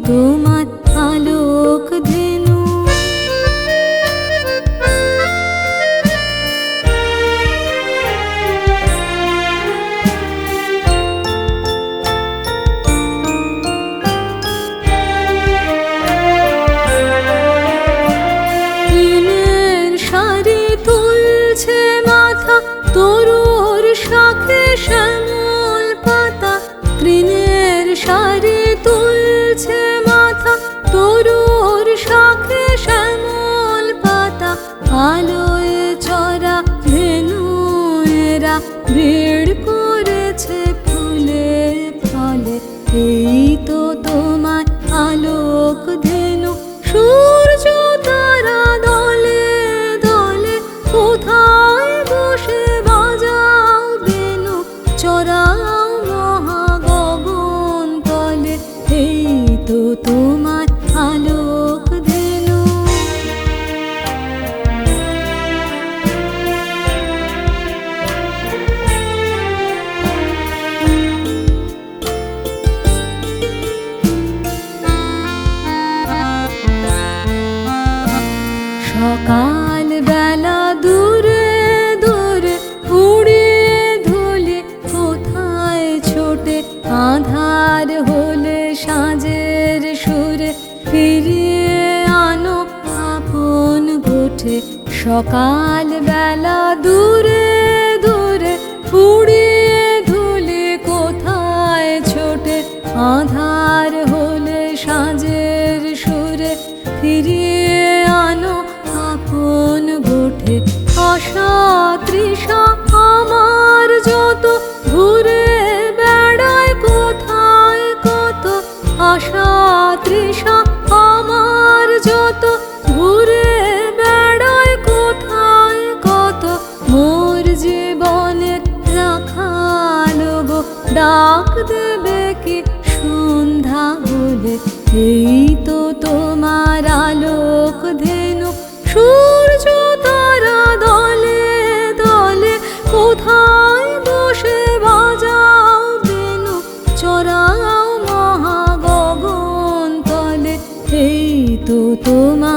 তোমার আলোক ধেনু। তৃণের সারি তুলছে মাথা, তরুর শাকে শ্যামল পাতা। তৃণের সারি তুলছে মাথা, তরুর শাকে শ্যামল পাতা। আলোয় চরা ধেনু এরা ভিড় করেছে ফুলে ফলে। এই তো তোমার আলোক ধেনু। সূর্য তারা দলে দলে কোথায় বসে বাজাও বেনু। চড়াও মহাগগন তলে। এই তো তোমার আলোক ধেনু। সকাল বেলা দূরে দূরে উড়িয়ে ধুলি কোথায় ছোটে। আঁধার হলে সাঁঝের সুরে ফিরিয়ে আনো আপন গোঠে। সকাল বেলা দূরে দূরে উড়িয়ে ধুলি কোথায় ছোটে। আঁধার হলে সাঁঝের সুরে ফিরিয়ে আনো আপন গোঠে। আশা তৃষা আমার যত ঘুরে বেড়ায় কোথায় কত। আশা তৃষা আমার যত ঘুরে বেড়ায় কোথায় কত। মোর জীবনের রাখালো গো ডাক দেবে কি সন্ধ্যা হলে। এই তো তোমার আলোক ধেনু। সূর্য তারা দলে দলে কোথায় বসে বাজাও বেনু। চড়াও মহাগগন তলে। এই তো তোমার